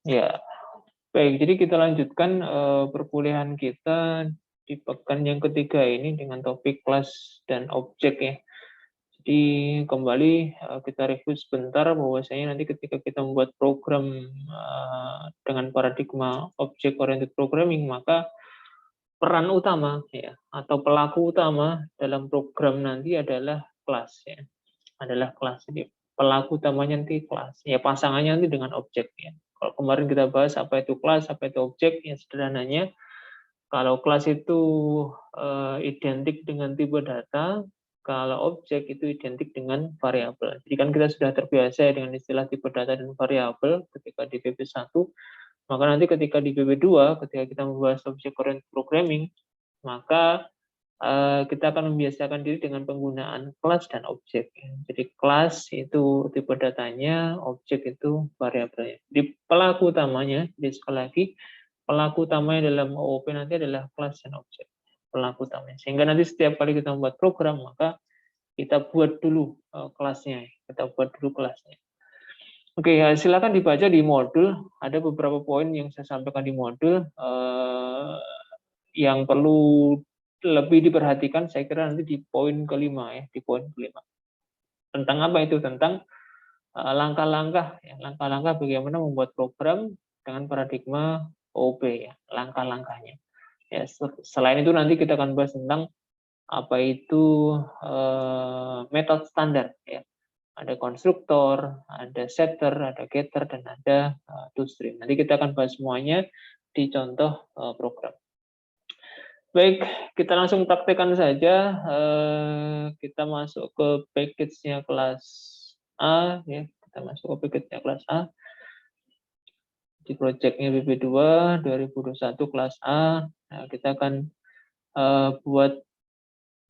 Ya, baik. Jadi kita lanjutkan perkuliahan kita di pekan yang ketiga ini dengan topik kelas dan objek ya. Jadi kembali kita review sebentar bahwasanya nanti ketika kita membuat program dengan paradigma object oriented programming, maka peran utama ya atau pelaku utama dalam program nanti adalah kelas ya. Adalah kelas. Jadi pelaku utamanya nanti kelas. Ya pasangannya nanti dengan objek ya. Kalau kemarin kita bahas apa itu kelas, apa itu objek, ya sederhananya kalau kelas itu identik dengan tipe data, kalau objek itu identik dengan variabel. Jadi kan kita sudah terbiasa dengan istilah tipe data dan variabel ketika di PP1, maka nanti ketika di PP2, ketika kita membahas object oriented programming, maka kita akan membiasakan diri dengan penggunaan kelas dan objek. Jadi kelas itu tipe datanya, objek itu variabelnya. Di pelaku utamanya, jadi sekali lagi, pelaku utamanya dalam OOP nanti adalah kelas dan objek. Pelaku utamanya. Sehingga nanti setiap kali kita membuat program, maka kita buat dulu kelasnya. Kita buat dulu kelasnya. Oke, ya, silakan dibaca di modul. Ada beberapa poin yang saya sampaikan di modul yang perlu lebih diperhatikan, saya kira nanti di poin kelima ya, di poin kelima. Tentang apa itu? Tentang langkah-langkah, ya, langkah-langkah bagaimana membuat program dengan paradigma OOP ya, langkah-langkahnya. Ya, selain itu nanti kita akan bahas tentang apa itu metode standar ya. Ada konstruktor, ada setter, ada getter, dan ada toString. Nanti kita akan bahas semuanya di contoh program. Baik, kita langsung praktekkan saja. Kita masuk ke package-nya kelas A, ya. Kita masuk ke package-nya kelas A. Di project-nya BP2 2021 kelas A. Nah, kita akan buat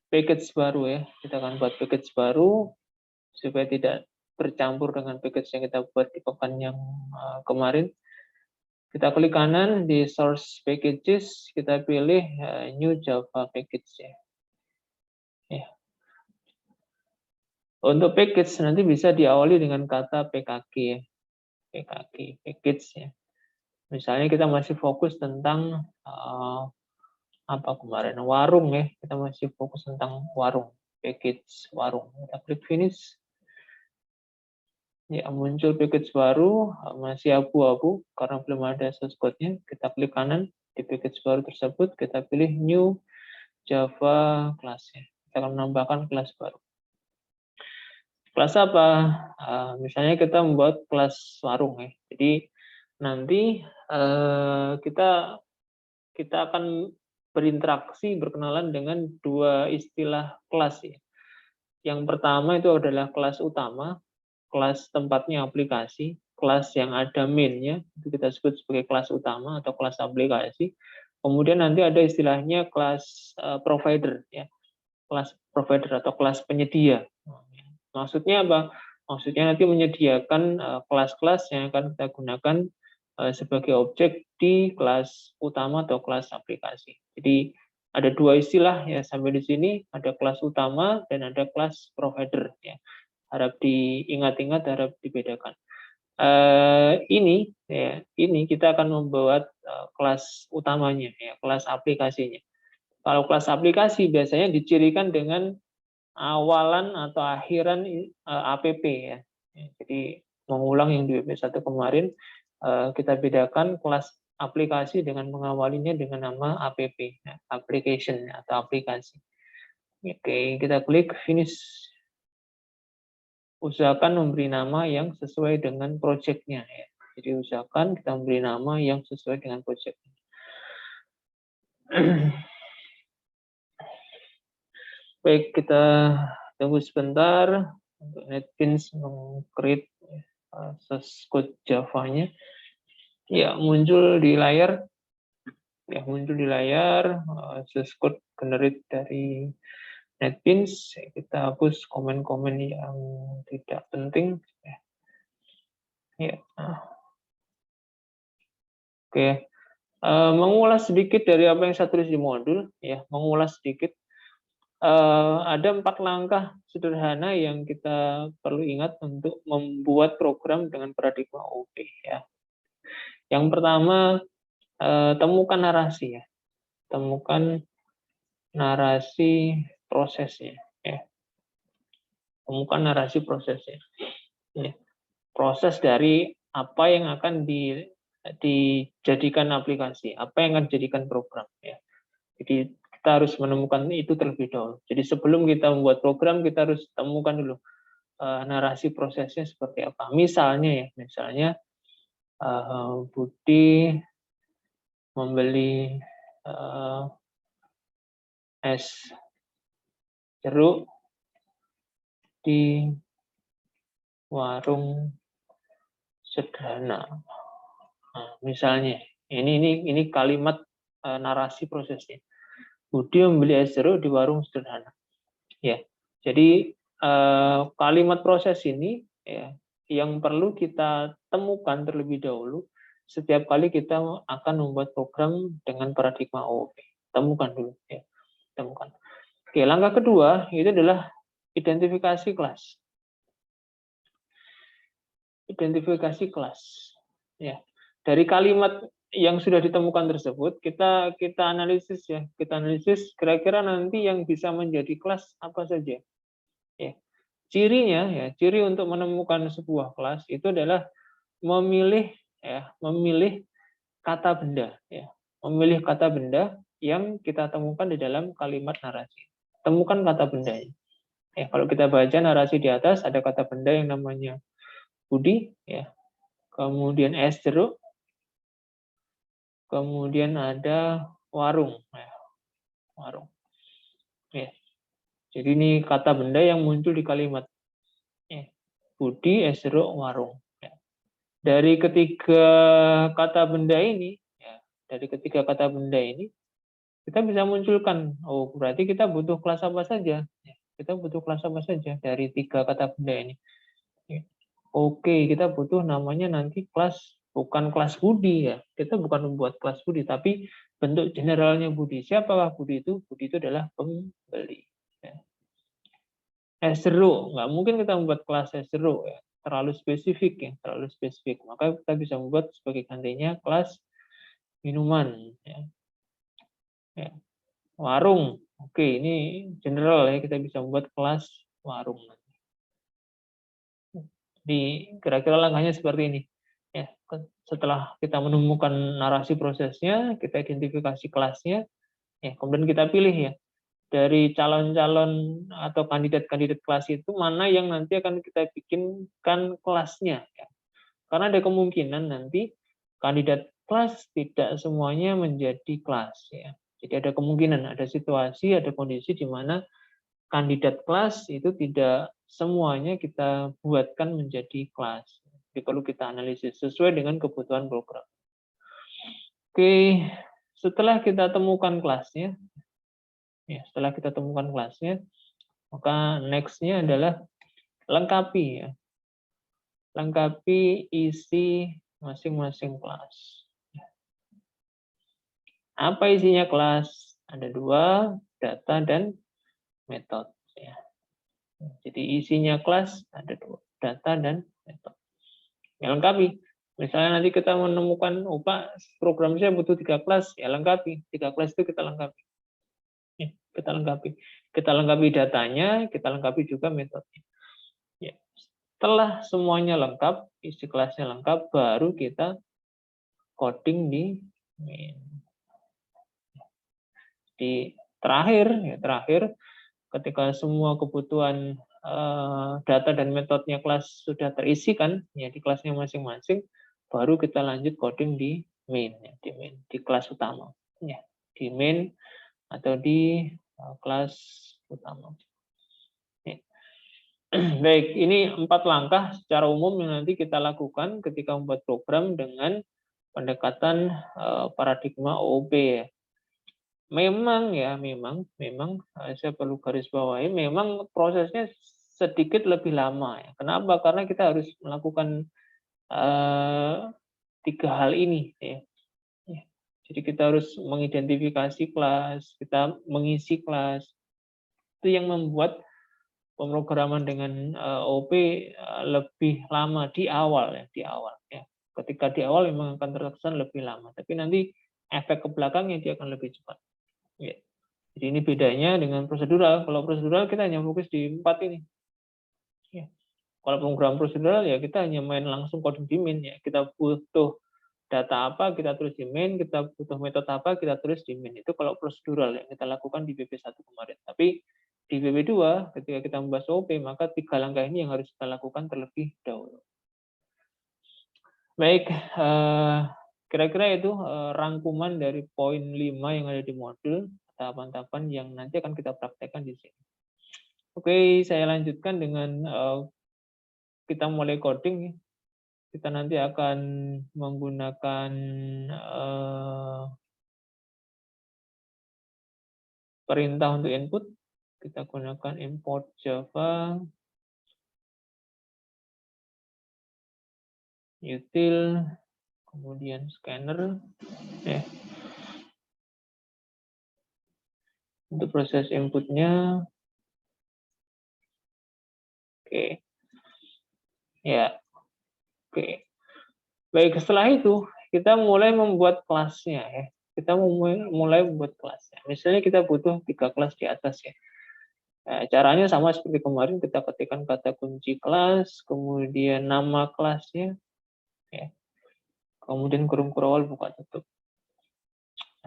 package baru ya. Kita akan buat package baru supaya tidak bercampur dengan package yang kita buat di pekan yang kemarin. Kita klik kanan di source packages, kita pilih new Java package ya. Untuk package nanti bisa diawali dengan kata PKG ya. PKG, package ya. Misalnya kita masih fokus tentang apa kemarin warung ya. Kita masih fokus tentang warung, package warung. Kita klik finish. Ya, muncul package baru, masih abu-abu karena belum ada source code-nya. Kita klik kanan di package baru tersebut, kita pilih new Java class ya. Kita akan menambahkan kelas baru. Kelas apa? Misalnya kita membuat kelas warung ya. Jadi nanti kita akan berinteraksi, berkenalan dengan dua istilah kelas ya. Yang pertama itu adalah kelas utama, kelas tempatnya aplikasi, kelas yang ada main-nya, itu kita sebut sebagai kelas utama atau kelas aplikasi. Kemudian nanti ada istilahnya kelas provider ya, kelas provider atau kelas penyedia. Maksudnya apa? Maksudnya nanti menyediakan kelas-kelas yang akan kita gunakan sebagai objek di kelas utama atau kelas aplikasi. Jadi ada dua istilah ya sampai di sini, ada kelas utama dan ada kelas provider ya. Harap diingat-ingat, harap dibedakan. Ini kita akan membuat kelas utamanya ya, kelas aplikasinya. Kalau kelas aplikasi biasanya dicirikan dengan awalan atau akhiran app ya. Jadi mengulang yang di WP1 kemarin, kita bedakan kelas aplikasi dengan mengawalinya dengan nama app, ya, application atau aplikasi. Oke, kita klik finish. Usahakan memberi nama yang sesuai dengan project-nya ya. Jadi usahakan kita memberi nama yang sesuai dengan project-nya. Baik, kita tunggu sebentar untuk NetBeans meng-create source code Java-nya. Ya, muncul di layar. Ya, muncul di layar source code generate dari NetBeans. Kita hapus komen-komen yang tidak penting. Ya. Oke. Mengulas sedikit dari apa yang saya tulis di modul, ya, mengulas sedikit. Ada 4 langkah sederhana yang kita perlu ingat untuk membuat program dengan paradigma OOP ya. Yang pertama, temukan narasi ya. Temukan narasi prosesnya ya. Temukan narasi prosesnya. Ya. Proses dari apa yang akan dijadikan aplikasi, apa yang akan dijadikan program ya. Jadi kita harus menemukan itu terlebih dahulu. Jadi sebelum kita membuat program, kita harus temukan dulu narasi prosesnya seperti apa. Misalnya Budi membeli es jeruk di warung sederhana. Nah, misalnya, ini kalimat narasi prosesnya. Budi membeli es jeruk di warung sederhana. Ya, jadi kalimat proses ini ya, yang perlu kita temukan terlebih dahulu setiap kali kita akan membuat program dengan paradigma OOP. Temukan dulu ya, temukan. Oke, langkah kedua itu adalah identifikasi kelas. Identifikasi kelas. Ya. Dari kalimat yang sudah ditemukan tersebut, kita analisis ya, kita analisis kira-kira nanti yang bisa menjadi kelas apa saja. Ya. Cirinya ya, ciri untuk menemukan sebuah kelas itu adalah memilih kata benda ya. Memilih kata benda yang kita temukan di dalam kalimat narasi. Temukan kata bendanya. Ya, kalau kita baca narasi di atas ada kata benda yang namanya Budi ya. Kemudian es jeruk, kemudian ada warung ya. Warung. Ya. Jadi ini kata benda yang muncul di kalimat. Ya. Budi, es jeruk, warung. Ya. Dari ketiga kata benda ini, ya, kita bisa munculkan, oh berarti kita butuh kelas apa saja. Ya. Kita butuh kelas apa saja dari tiga kata benda ini. Ya. Oke, kita butuh namanya nanti kelas, bukan kelas Budi ya. Kita bukan membuat kelas Budi, tapi bentuk generalnya Budi. Siapakah Budi itu? Budi itu adalah pembeli. Ya. Es jeruk, nggak mungkin kita membuat kelas es jeruk ya. Terlalu spesifik ya, terlalu spesifik. Maka kita bisa membuat sebagai gantinya kelas minuman. Ya. Ya. Warung, oke ini general ya, kita bisa membuat kelas warung. Di kira-kira langkahnya seperti ini. Ya, setelah kita menemukan narasi prosesnya, kita identifikasi kelasnya, ya, kemudian kita pilih ya dari calon-calon atau kandidat-kandidat kelas itu mana yang nanti akan kita bikinkan kelasnya. Ya. Karena ada kemungkinan nanti kandidat kelas tidak semuanya menjadi kelas. Ya. Jadi ada kemungkinan, ada situasi, ada kondisi di mana kandidat kelas itu tidak semuanya kita buatkan menjadi kelas. Jadi perlu kita analisis sesuai dengan kebutuhan program. Oke, setelah kita temukan kelasnya, maka next-nya adalah lengkapi ya. Lengkapi isi masing-masing kelas. Apa isinya kelas? Ada dua, data dan metode. Ya. Jadi isinya kelas ada dua, data dan metode. Ya, lengkapi. Misalnya nanti kita menemukan, oh Pak, program saya butuh 3 kelas, ya lengkapi. 3 kelas itu kita lengkapi. Ya, kita lengkapi. Kita lengkapi datanya, kita lengkapi juga metodenya. Ya. Setelah semuanya lengkap, isi kelasnya lengkap, baru kita coding di main. Di terakhir, ketika semua kebutuhan data dan metodenya kelas sudah terisikan ya di kelasnya masing-masing, baru kita lanjut coding di main ya, di kelas utama ya, di main atau di kelas utama. Ya. Baik, ini 4 langkah secara umum yang nanti kita lakukan ketika membuat program dengan pendekatan paradigma OOP ya. Memang saya perlu garis bawahi, memang prosesnya sedikit lebih lama ya. Kenapa? Karena kita harus melakukan 3 hal ini ya. Jadi kita harus mengidentifikasi kelas, kita mengisi kelas. Itu yang membuat pemrograman dengan OOP lebih lama di awal ya. ketika di awal memang akan terkesan lebih lama, tapi nanti efek ke belakangnya dia akan lebih cepat. Ya. Jadi ini bedanya dengan prosedural. Kalau prosedural kita hanya fokus di 4 ini. Ya. Kalau pemrograman prosedural ya kita hanya main langsung coding di main ya. Kita butuh data apa, kita tulis di main, kita butuh metode apa, kita tulis di main. Itu kalau prosedural yang kita lakukan di BP1 kemarin. Tapi di BP2 ketika kita membahas OOP, maka 3 langkah ini yang harus kita lakukan terlebih dahulu. Baik, kira-kira itu rangkuman dari poin 5 yang ada di modul, tahapan-tahapan yang nanti akan kita praktekkan di sini. Oke, saya lanjutkan dengan kita mulai coding. Kita nanti akan menggunakan perintah untuk input. Kita gunakan import Java, util, kemudian scanner. Ya. Untuk proses inputnya, oke. Ya, oke. Baik, setelah itu kita mulai membuat kelasnya ya. Kita mulai membuat kelasnya. Misalnya kita butuh 3 kelas di atas ya. Nah, caranya sama seperti kemarin, kita ketikkan kata kunci kelas, kemudian nama kelasnya, ya. Kemudian kurung kurung buka tutup.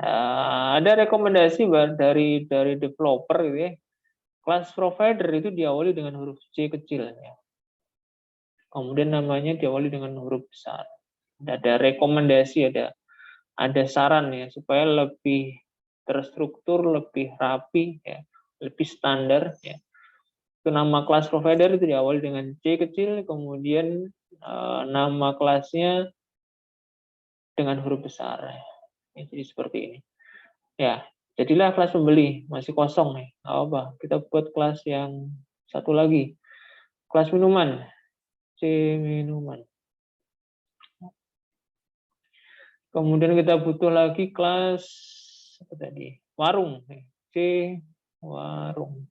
Ada rekomendasi dari developer gitu ya. Kelas provider itu diawali dengan huruf C kecil ya. Kemudian namanya diawali dengan huruf besar. Ada rekomendasi, ada saran ya supaya lebih terstruktur, lebih rapi ya, lebih standar ya. Itu nama kelas provider itu diawali dengan C kecil, kemudian nama kelasnya dengan huruf besar. Ya, jadi seperti ini. Ya, jadilah kelas pembeli, masih kosong nih. Nggak apa, kita buat kelas yang satu lagi. Kelas minuman, C minuman. Kemudian kita butuh lagi kelas apa tadi? Warung, C warung.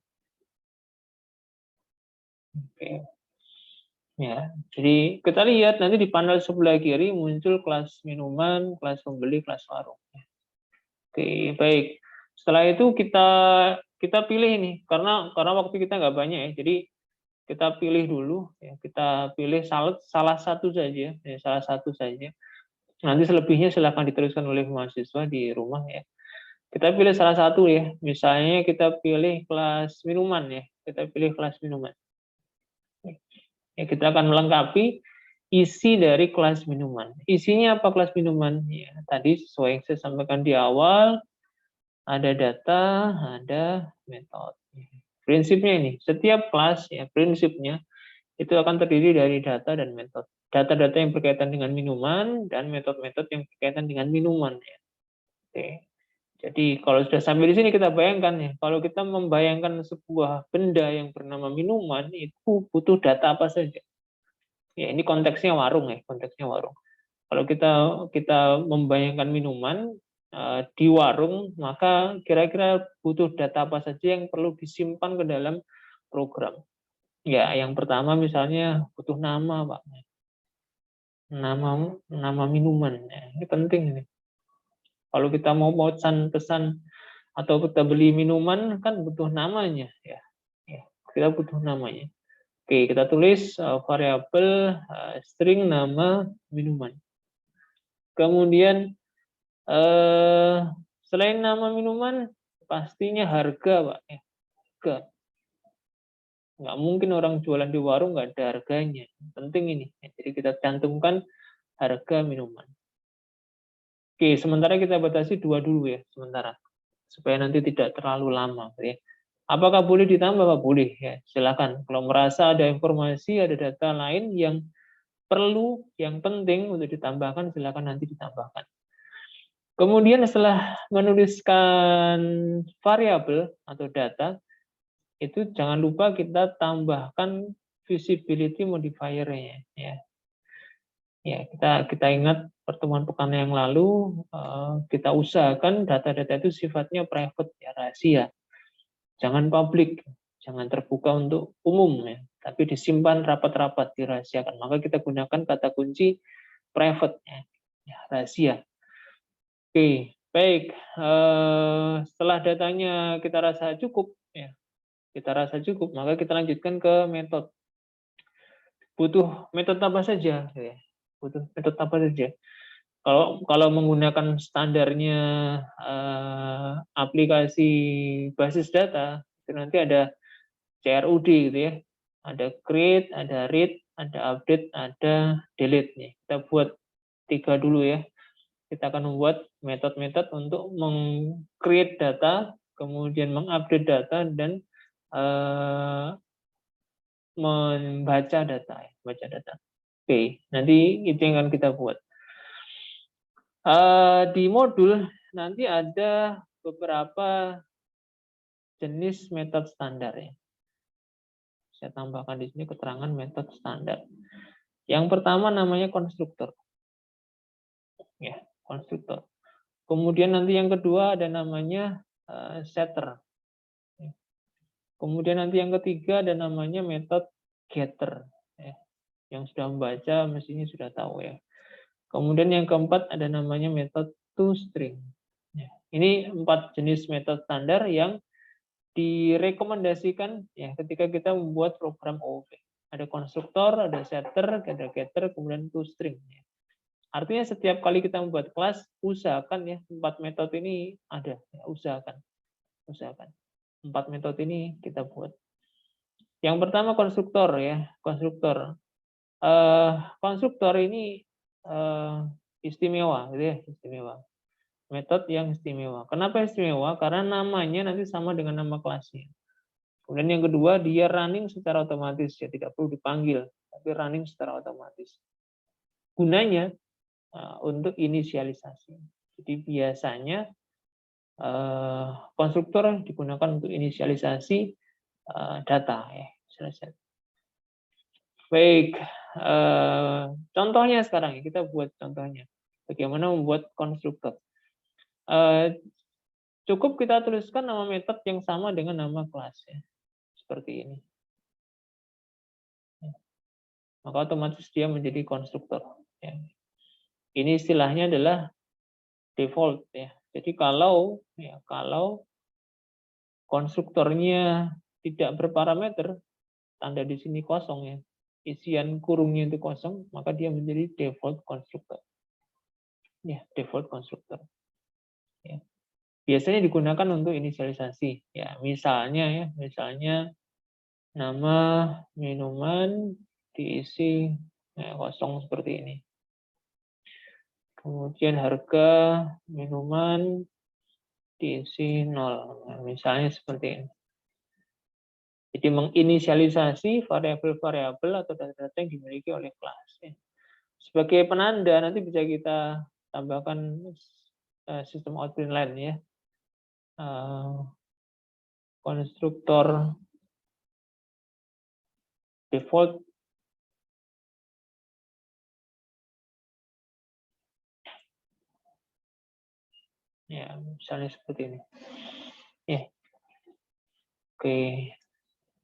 Oke. Ya, jadi kita lihat nanti di panel sebelah kiri muncul kelas minuman, kelas pembeli, kelas warung. Oke, baik. Setelah itu kita pilih nih, karena waktu kita nggak banyak ya, jadi kita pilih dulu, ya, kita pilih salah satu saja, ya, salah satu saja. Nanti selebihnya silakan diteruskan oleh mahasiswa di rumah ya. Kita pilih salah satu ya, misalnya kita pilih kelas minuman ya, kita pilih kelas minuman. Ya, kita akan melengkapi isi dari kelas minuman. Isinya apa kelas minuman? Ya, tadi sesuai yang saya sampaikan di awal, ada data, ada metode. Prinsipnya ini, setiap kelas ya prinsipnya itu akan terdiri dari data dan metode. Data-data yang berkaitan dengan minuman dan metode-metode yang berkaitan dengan minuman. Ya. Oke. Jadi kalau sudah sampai di sini kita bayangkan ya, kalau kita membayangkan sebuah benda yang bernama minuman itu butuh data apa saja. Ya ini konteksnya warung ya, konteksnya warung. Kalau kita membayangkan minuman di warung, maka kira-kira butuh data apa saja yang perlu disimpan ke dalam program. Ya, yang pertama misalnya butuh nama, Pak. Nama minuman. Ya, ini penting ini. Kalau kita mau pesan atau kita beli minuman kan butuh namanya ya. Ya, kita butuh namanya. Oke, kita tulis variabel string nama minuman. Kemudian selain nama minuman pastinya harga, Pak ya. Harga. Nggak mungkin orang jualan di warung nggak ada harganya. Penting ini. Jadi kita cantumkan harga minuman. Oke, sementara kita batasi 2 dulu ya, sementara. Supaya nanti tidak terlalu lama. Ya. Apakah boleh ditambah? Pak? Boleh. Ya, silakan. Kalau merasa ada informasi, ada data lain yang perlu, yang penting untuk ditambahkan, silakan nanti ditambahkan. Kemudian setelah menuliskan variabel atau data, itu jangan lupa kita tambahkan visibility modifier-nya. Ya. Ya, kita ingat pertemuan pekan yang lalu, kita usahakan data-data itu sifatnya private, ya, rahasia. Jangan publik, jangan terbuka untuk umum, ya, tapi disimpan rapat-rapat, dirahasiakan. Maka kita gunakan kata kunci private, ya, rahasia. Oke, baik. Setelah datanya kita rasa cukup, ya, maka kita lanjutkan ke metode. Butuh metode apa saja? Ya. Butuh metode apa saja? Kalau menggunakan standarnya aplikasi basis data, itu nanti ada CRUD gitu ya. Ada create, ada read, ada update, ada delete nih. Kita buat 3 dulu ya. Kita akan membuat metode-metode untuk meng-create data, kemudian mengupdate data, dan membaca data. Oke, nanti itu yang akan kita buat. Di modul nanti ada beberapa jenis metode standar ya. Saya tambahkan di sini keterangan metode standar. Yang pertama namanya konstruktor. Ya, konstruktor. Kemudian nanti yang kedua ada namanya setter. Kemudian nanti yang ketiga ada namanya metode getter. Ya. Yang sudah membaca mestinya sudah tahu ya. Kemudian yang keempat ada namanya metode toString. Ya. Ini 4 jenis metode standar yang direkomendasikan ya ketika kita membuat program OOP. Ada konstruktor, ada setter, ada getter, kemudian toString. Artinya setiap kali kita membuat kelas, usahakan ya 4 metode ini ada. Ya, usahakan. 4 metode ini kita buat. Yang pertama konstruktor ya, konstruktor. Konstruktor ini istimewa, gitu ya, istimewa. Metode yang istimewa. Kenapa istimewa? Karena namanya nanti sama dengan nama kelasnya. Kemudian yang kedua, dia running secara otomatis, ya tidak perlu dipanggil, tapi running secara otomatis. Gunanya untuk inisialisasi. Jadi biasanya konstruktor digunakan untuk inisialisasi data, ya. Baik, contohnya sekarang ya, kita buat contohnya. Bagaimana membuat konstruktor? Cukup kita tuliskan nama metode yang sama dengan nama kelas ya. Seperti ini. Maka otomatis dia menjadi konstruktor. Ya. Ini istilahnya adalah default ya. Jadi kalau konstruktornya tidak berparameter, tanda di sini kosong ya. Isian kurungnya itu kosong, maka dia menjadi default konstruktor. Ya, default konstruktor. Ya. Biasanya digunakan untuk inisialisasi. Ya, misalnya nama minuman diisi kosong seperti ini. Kemudian harga minuman diisi 0. Nah, misalnya seperti ini. Jadi menginisialisasi variabel-variabel atau data-data yang dimiliki oleh kelas. Sebagai penanda nanti bisa kita tambahkan sistem outprint line ya. Konstruktor default ya, misalnya seperti ini. Ya. Oke.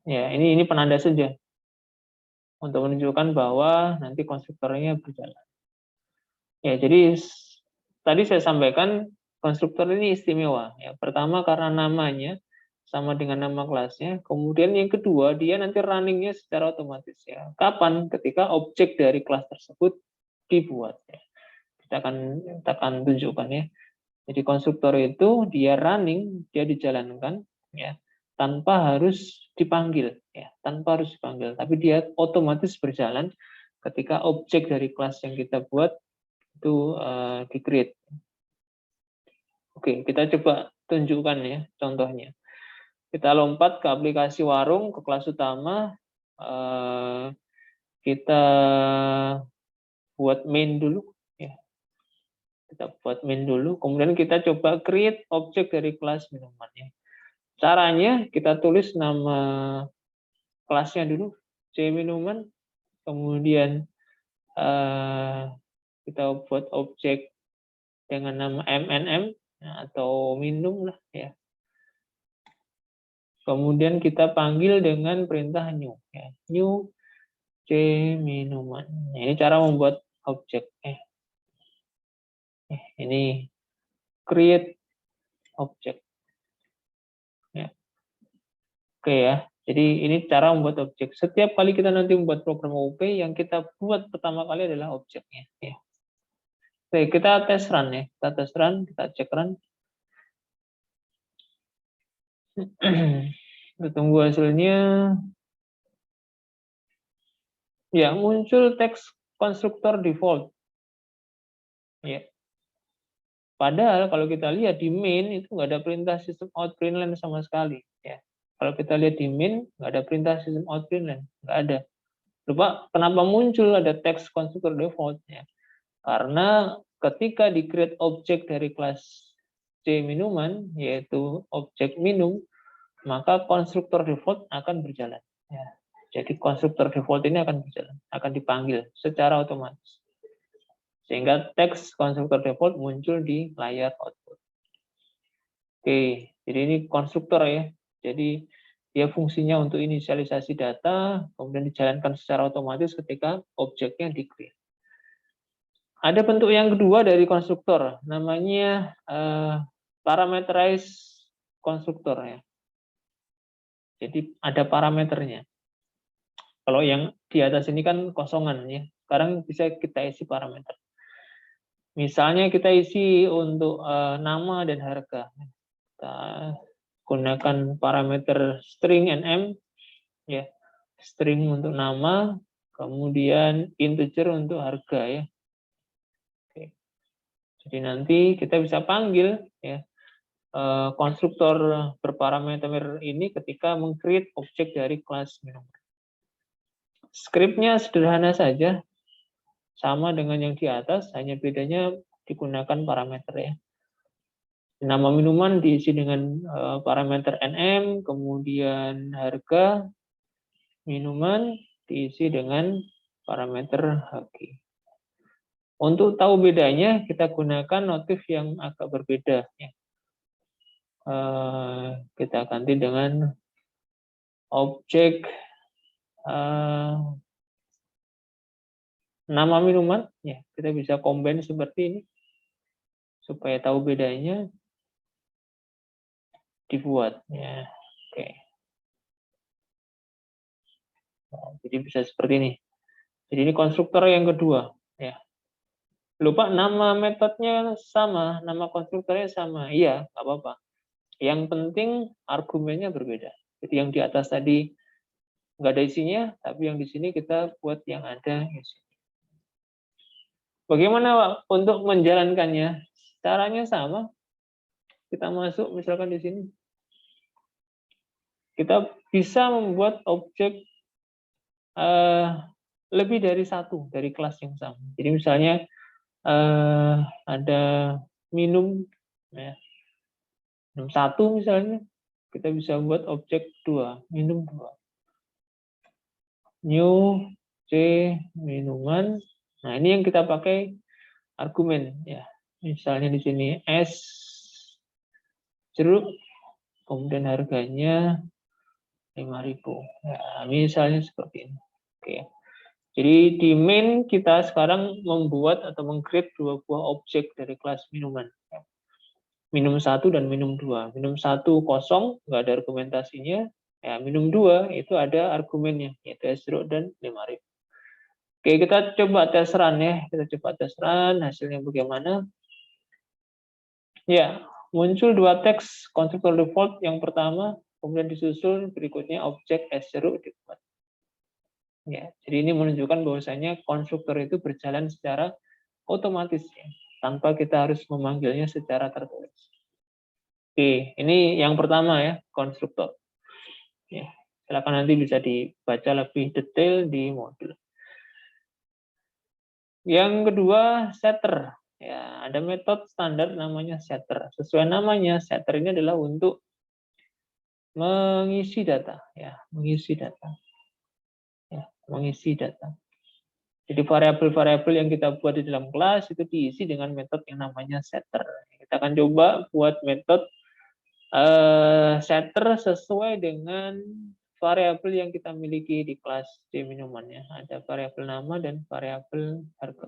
Ya, ini penanda saja untuk menunjukkan bahwa nanti konstruktornya berjalan. Ya, jadi tadi saya sampaikan konstruktor ini istimewa. Ya, pertama karena namanya sama dengan nama kelasnya. Kemudian yang kedua, dia nanti runningnya secara otomatis. Ya. Kapan? Ketika objek dari kelas tersebut dibuat. Ya. Kita akan tunjukkan ya. Jadi konstruktor itu dia running, dia dijalankan ya tanpa harus dipanggil ya, tapi dia otomatis berjalan ketika objek dari kelas yang kita buat itu di-create. Oke, kita coba tunjukkan ya contohnya. Kita lompat ke aplikasi warung, ke kelas utama, kita buat main dulu. Kita buat main dulu, kemudian kita coba create objek dari kelas minuman. Ya. Caranya kita tulis nama kelasnya dulu, C minuman, kemudian kita buat objek dengan nama MNM atau minum lah ya. Kemudian kita panggil dengan perintah new, ya. New C minuman. Nah, ini cara membuat object. Ini create object. Ya. Oke ya. Jadi ini cara membuat objek. Setiap kali kita nanti membuat program OOP, yang kita buat pertama kali adalah objeknya. Ya. Oke, kita tes run ya. Kita tes run, kita cek run. Kita tunggu hasilnya. Ya, muncul teks konstruktor default. Ya. Padahal kalau kita lihat di main itu nggak ada perintah system out println sama sekali. Ya. Kalau kita lihat di main nggak ada perintah system out println, nggak ada. Lupa kenapa muncul ada teks konstruktor default ya? Karena ketika di create objek dari kelas C minuman, yaitu objek minum, maka konstruktor default akan berjalan. Ya. Jadi konstruktor default ini akan berjalan, akan dipanggil secara otomatis. Sehingga teks konstruktor default muncul di layar output. Oke, jadi ini konstruktor ya. Jadi dia fungsinya untuk inisialisasi data, kemudian dijalankan secara otomatis ketika objeknya di-create. Ada bentuk yang kedua dari konstruktor, namanya parameterize konstruktor ya. Jadi ada parameternya. Kalau yang di atas ini kan kosongan ya. Sekarang bisa kita isi parameter. Misalnya kita isi untuk nama dan harga. Kita gunakan parameter string nm ya. String untuk nama, kemudian integer untuk harga ya. Oke. Jadi nanti kita bisa panggil ya konstruktor berparameter ini ketika meng-create objek dari kelas minuman. Skripnya sederhana saja, sama dengan yang di atas, hanya bedanya digunakan parameter ya. Nama minuman diisi dengan parameter nm, kemudian harga minuman diisi dengan parameter hg. Untuk tahu bedanya, kita gunakan notif yang agak berbeda ya. Kita ganti dengan objek nama minuman ya, kita bisa combine seperti ini supaya tahu bedanya, dibuat ya. Oke. Nah, jadi bisa seperti ini. Jadi ini konstruktor yang kedua ya. Lupa nama metodenya sama, nama konstruktornya sama. Iya, nggak apa-apa. Yang penting argumennya berbeda. Jadi yang di atas tadi nggak ada isinya, tapi yang di sini kita buat yang ada isinya. Bagaimana untuk menjalankannya? Caranya sama. Kita masuk misalkan di sini. Kita bisa membuat objek lebih dari satu dari kelas yang sama. Jadi misalnya ada minum, ya, minum 1 misalnya, kita bisa buat objek 2, minum 2. New C minuman. Nah ini yang kita pakai argumen ya. Misalnya di sini S jeruk, kemudian harganya 5.000. Ya, misalnya seperti ini. Oke. Jadi di main kita sekarang membuat atau meng-create 2 buah objek dari kelas minuman. Minum 1 dan minum 2. Minum 1 kosong, nggak ada argumentasinya. Ya, minum 2 itu ada argumennya, yaitu S0 dan 5.000. Oke, kita coba tes run ya. Kita coba tes run, hasilnya bagaimana. Ya, muncul 2 teks konstruktor default yang pertama, kemudian disusul berikutnya objek S0 dibuat. Ya, jadi ini menunjukkan bahwasanya konstruktor itu berjalan secara otomatis ya, tanpa kita harus memanggilnya secara tertulis. Oke, ini yang pertama ya, konstruktor. Ya, silakan nanti bisa dibaca lebih detail di modul. Yang kedua, setter. Ya, ada metode standar namanya setter. Sesuai namanya, setter ini adalah untuk mengisi data ya, mengisi data. Ya, mengisi data. Jadi variabel-variabel yang kita buat di dalam kelas itu diisi dengan metode yang namanya setter. Kita akan coba buat metode setter sesuai dengan variabel yang kita miliki di kelas C minumannya. Ada variabel nama dan variabel harga.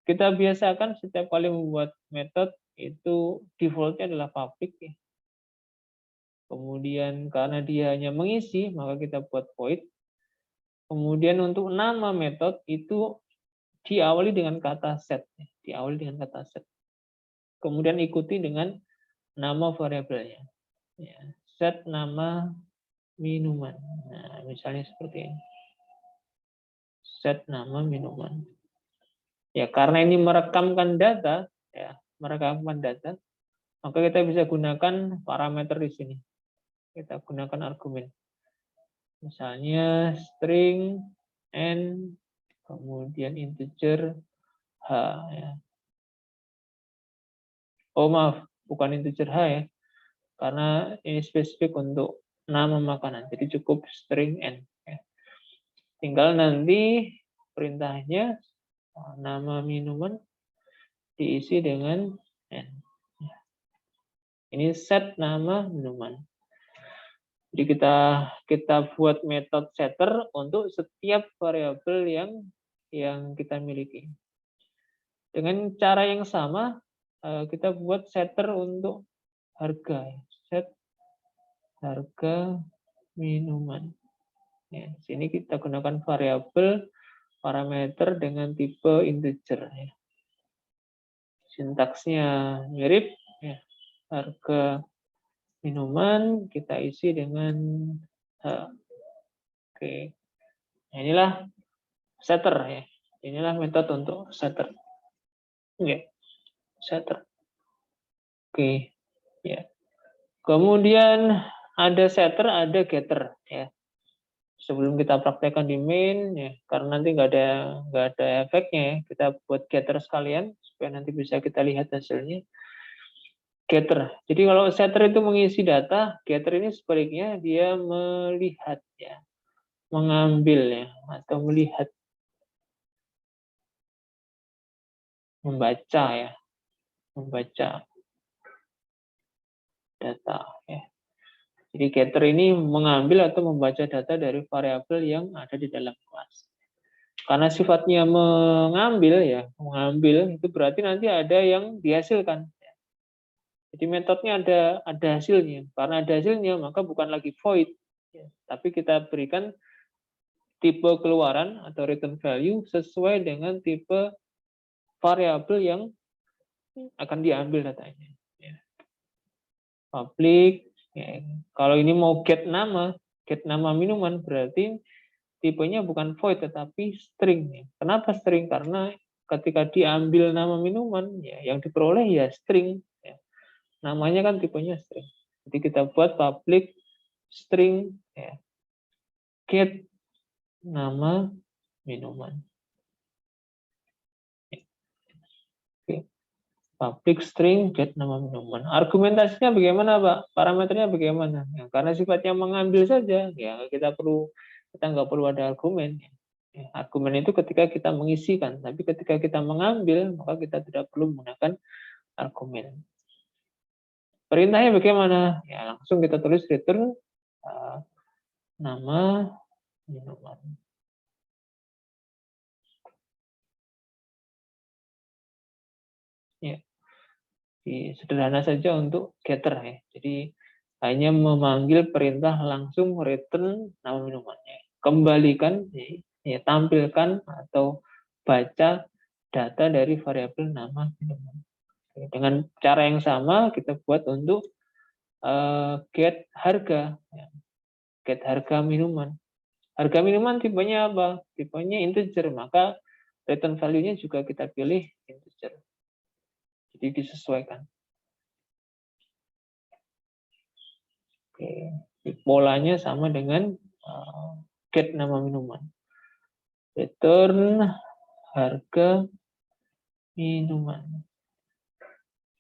Kita biasakan setiap kali membuat metode itu defaultnya adalah public ya. Kemudian karena dia hanya mengisi, maka kita buat void. Kemudian untuk nama metode itu diawali dengan kata set, diawali dengan kata set. Kemudian ikuti dengan nama variabelnya. Ya, set nama minuman. Nah, misalnya seperti ini. Set nama minuman. Ya, karena ini merekamkan data, ya, merekamkan data, maka kita bisa gunakan parameter di sini. Kita gunakan argumen. Misalnya string n, kemudian integer h. Ya. Oh maaf, bukan integer h ya, karena ini spesifik untuk nama makanan, jadi cukup string n. Ya. Tinggal nanti perintahnya nama minuman diisi dengan n. Ini set nama minuman. Jadi kita buat metode setter untuk setiap variabel yang kita miliki. Dengan cara yang sama, kita buat setter untuk harga. Set harga minuman. Ya, sini kita gunakan variabel parameter dengan tipe integer. Ya. Sintaksnya mirip. Ya. Harga minuman kita isi dengan Oke. Nah, inilah setter ya. Inilah metode untuk setter. Oke. Setter. Oke. Ya. Kemudian ada setter, ada getter ya. Sebelum kita praktekkan di main ya, karena nanti nggak ada efeknya ya, kita buat getter sekalian supaya nanti bisa kita lihat hasilnya. Getter. Jadi kalau setter itu mengisi data, getter ini sebaliknya dia melihat ya, mengambil ya, atau melihat, membaca ya, membaca data ya. Jadi getter ini mengambil atau membaca data dari variabel yang ada di dalam kelas. Karena sifatnya mengambil ya, mengambil itu berarti nanti ada yang dihasilkan. Jadi metodenya ada hasilnya. Karena ada hasilnya maka bukan lagi void, ya, tapi kita berikan tipe keluaran atau return value sesuai dengan tipe variabel yang akan diambil datanya. Ya. Public. Ya. Kalau ini mau get nama minuman berarti tipenya bukan void tetapi string. Kenapa string? Karena ketika diambil nama minuman, ya yang diperoleh ya string. Ya. Namanya kan tipenya string. Jadi kita buat public string ya, get nama minuman. Oke. Public string get nama minuman. Argumentasinya bagaimana, Pak? Parameternya bagaimana? Ya, karena sifatnya mengambil saja, ya kita nggak perlu ada argumen. Ya, argumen itu ketika kita mengisikan, tapi ketika kita mengambil, maka kita tidak perlu menggunakan argumen. Perintahnya bagaimana? Ya langsung kita tulis return nama minuman. Ya, sederhana saja untuk getter ya. Jadi hanya memanggil perintah langsung return nama minumannya. Kembalikan, ya, tampilkan atau baca data dari variabel nama minuman. Dengan cara yang sama kita buat untuk get harga, ya. Get harga minuman. Harga minuman tipenya apa? Tipenya integer, maka return value-nya juga kita pilih integer. Jadi disesuaikan. Oke. Polanya sama dengan get nama minuman. Return harga minuman.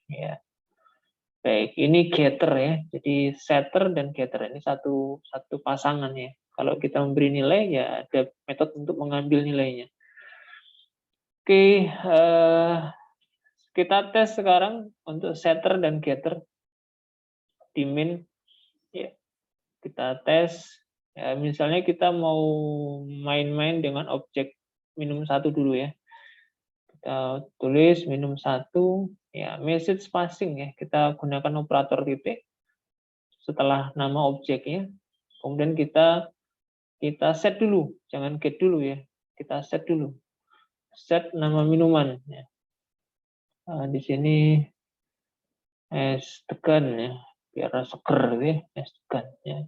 Ya. Baik, ini getter ya. Jadi setter dan getter ini satu pasangan ya. Kalau kita memberi nilai ya ada metode untuk mengambil nilainya. Oke, kita tes sekarang untuk setter dan getter di main. Ya, kita tes. Ya, misalnya kita mau main-main dengan objek minum 1 dulu ya. Kita tulis minum 1, ya message passing ya, kita gunakan operator titik setelah nama objeknya, kemudian kita set dulu, jangan get dulu ya, kita set dulu, set nama minuman ya. Di sini es degan ya, biar seger ya, es degan ya.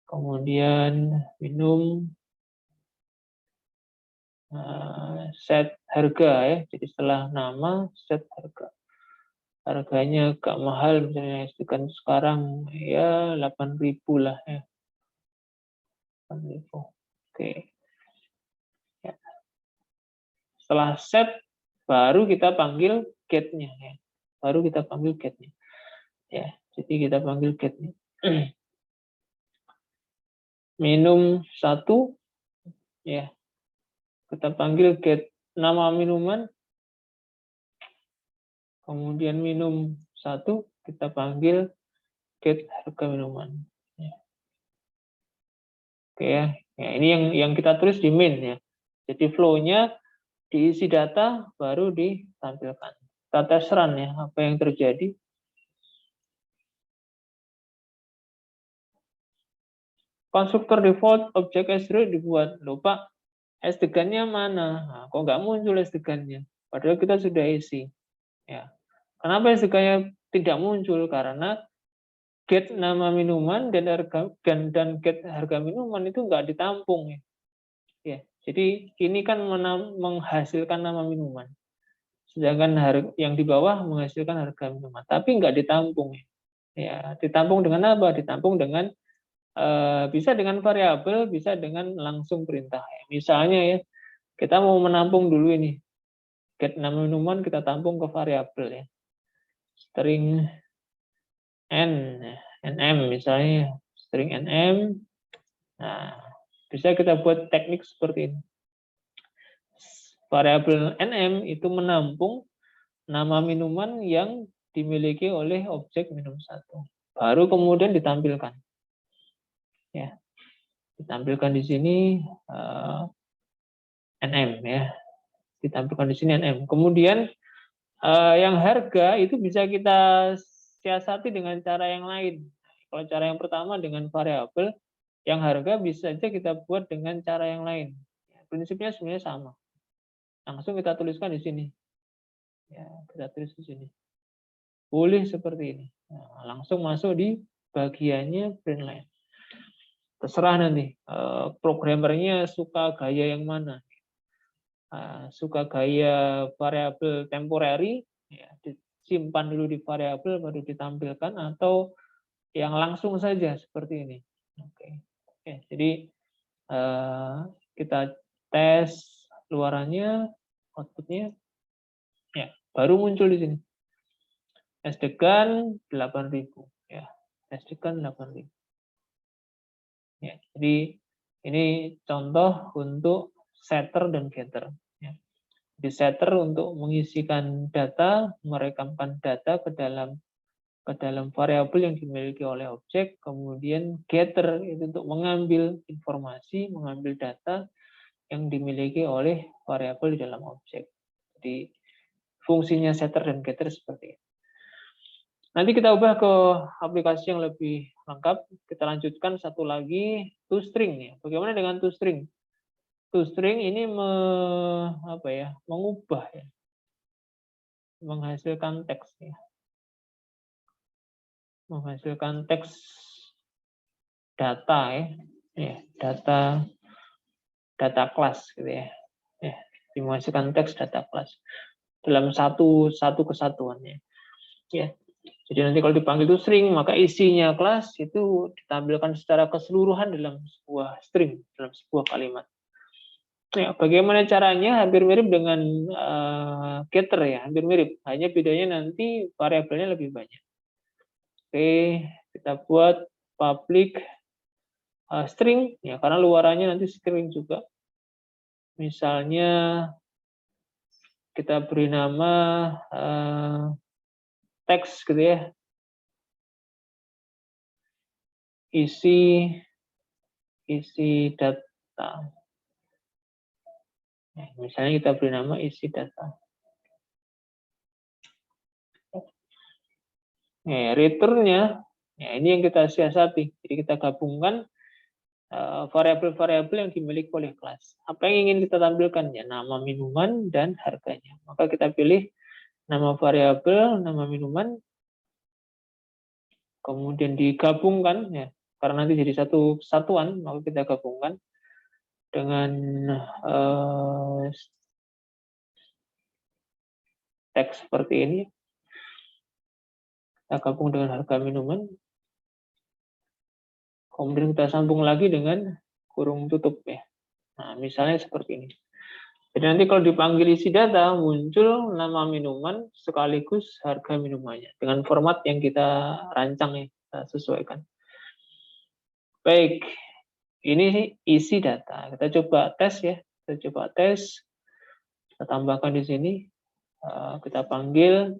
Kemudian minum, set harga ya, jadi setelah nama set harga. Harganya agak mahal, misalnya es degan sekarang ya 8.000 lah ya. 8.000. Oke. Ya. Setelah set, baru kita panggil get-nya ya. Baru kita panggil get-nya. Ya, jadi kita panggil get-nya. Minum 1 ya. Kita panggil get nama minuman. Kemudian minum 1 kita panggil get harga minuman. Ya. Oke ya. Ya, ini yang kita tulis di main ya. Jadi flow-nya diisi data baru ditampilkan. Kita tes run ya, apa yang terjadi. Konstruktor default objek S0 dibuat. Lupa, S degannya mana? Nah, kok nggak muncul S degannya? Padahal kita sudah isi. Ya. Kenapa S degannya tidak muncul? Karena get nama minuman dan get harga minuman itu nggak ditampung ya. Ya. Jadi ini kan menghasilkan nama minuman. Sedangkan yang di bawah menghasilkan harga minuman, tapi nggak ditampung ya. Ya, ditampung dengan apa? Ditampung dengan bisa dengan variabel, bisa dengan langsung perintah. Misalnya ya, kita mau menampung dulu ini, get nama minuman kita tampung ke variabel ya, string nm misalnya, string nm. Nah, bisa kita buat teknik seperti ini. Variabel nm itu menampung nama minuman yang dimiliki oleh objek minum 1. Baru kemudian ditampilkan. Ya, ditampilkan di sini nm ya, ditampilkan di sini nm. Kemudian yang harga itu bisa kita siasati dengan cara yang lain. Kalau cara yang pertama dengan variabel, yang harga bisa saja kita buat dengan cara yang lain. Prinsipnya sebenarnya sama. Langsung kita tuliskan di sini. Ya, kita tulis di sini. Boleh seperti ini. Nah, langsung masuk di bagiannya print line. Terserah nanti programmernya suka gaya yang mana. Suka gaya variabel temporary, ya, disimpan dulu di variabel baru ditampilkan, atau yang langsung saja seperti ini. Oke. Jadi kita tes luarannya, outputnya, ya baru muncul di sini. Es degan 8.000 ya, es degan 8.000. Ya, jadi ini contoh untuk setter dan getter. Ya. Di setter untuk mengisikan data, merekamkan data ke dalam variabel yang dimiliki oleh objek, kemudian getter itu untuk mengambil informasi, mengambil data yang dimiliki oleh variabel di dalam objek. Jadi fungsinya setter dan getter seperti ini. Nanti kita ubah ke aplikasi yang lebih lengkap. Kita lanjutkan satu lagi, toString ya. Bagaimana dengan toString? ToString ini mengubah ya, menghasilkan teks ya, menghasilkan teks data ya, data kelas gitu ya, menghasilkan teks data kelas dalam satu kesatuannya ya. Jadi nanti kalau dipanggil toString, maka isinya kelas itu ditampilkan secara keseluruhan dalam sebuah string, dalam sebuah kalimat. Ya, bagaimana caranya? Hampir mirip dengan getter ya, hampir mirip. Hanya bedanya nanti variabelnya lebih banyak. Oke, kita buat public string ya, karena luarannya nanti string juga. Misalnya kita beri nama teks gitu ya, isi data. Nah, misalnya kita beri nama isi data. Nah, return-nya, ya ini yang kita siasati. Jadi kita gabungkan variabel-variabel yang dimiliki oleh kelas. Apa yang ingin kita tampilkan? Ya, nama minuman dan harganya. Maka kita pilih nama variabel, nama minuman, kemudian digabungkan, ya, karena nanti jadi satu satuan, maka kita gabungkan dengan teks seperti ini. Kita gabung dengan harga minuman, kemudian kita sambung lagi dengan kurung tutup, ya. Nah, misalnya seperti ini. Jadi nanti kalau dipanggil isi data, muncul nama minuman sekaligus harga minumannya dengan format yang kita rancang, ya, kita sesuaikan. Baik, ini isi data. Kita coba tes, ya. Kita coba tes. Kita tambahkan di sini. Kita panggil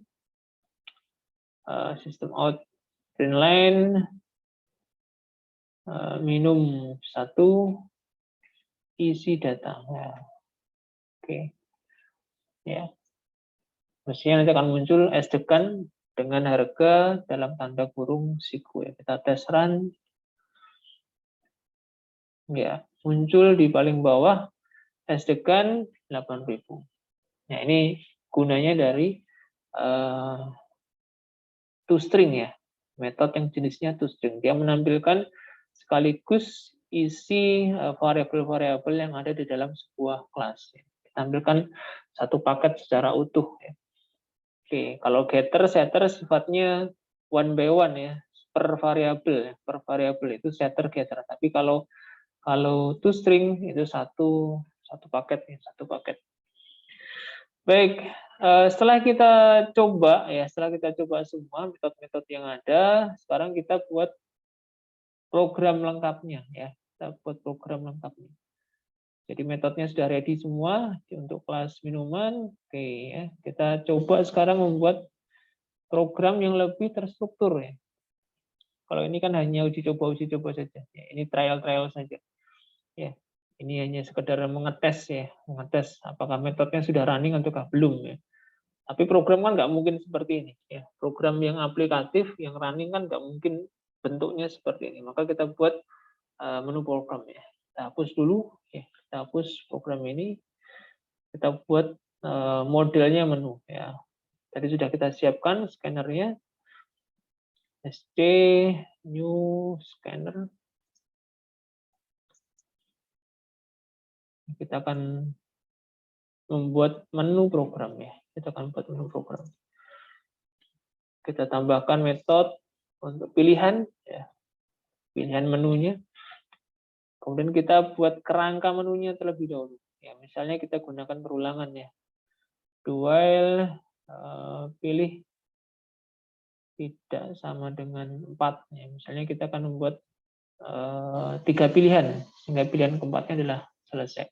sistem out print line minum 1 isi data. Nah, oke. Ya. Mestinya nanti akan muncul esdekan dengan harga dalam tanda kurung siku. Ya. Kita tes run. Ya, muncul di paling bawah esdekan 8.000. Nah, ini gunanya dari toString, ya. Metode yang jenisnya toString. Dia menampilkan sekaligus isi variabel-variabel yang ada di dalam sebuah kelas. Tampilkan satu paket secara utuh. Ya. Oke, kalau getter, setter sifatnya one by one, ya, per variabel itu setter, getter. Tapi kalau toString itu satu paket, ya, satu paket. Baik, setelah kita coba, ya, setelah kita coba semua metode-metode yang ada, sekarang kita buat program lengkapnya, ya. Kita buat program lengkapnya. Jadi metodenya sudah ready semua untuk kelas minuman. Oke, ya. Kita coba sekarang membuat program yang lebih terstruktur, ya. Kalau ini kan hanya uji coba saja. Ya, ini trial saja. Ya, ini hanya sekedar mengetes, ya, mengetes apakah metodenya sudah running ataukah belum, ya. Tapi program kan nggak mungkin seperti ini, ya. Program yang aplikatif, yang running kan nggak mungkin bentuknya seperti ini. Maka kita buat menu program, ya. Kita hapus dulu, ya. Kita hapus program ini. Kita buat modelnya menu, ya. Tadi sudah kita siapkan scannernya. SC new scanner. Kita akan membuat menu program, ya. Kita akan buat menu program. Kita tambahkan metode untuk pilihan, ya. Pilihan menunya. Kemudian kita buat kerangka menunya terlebih dahulu. Ya, misalnya kita gunakan perulangan, ya. While pilih tidak sama dengan 4. Ya, misalnya kita akan membuat 3 pilihan, sehingga pilihan keempatnya adalah selesai.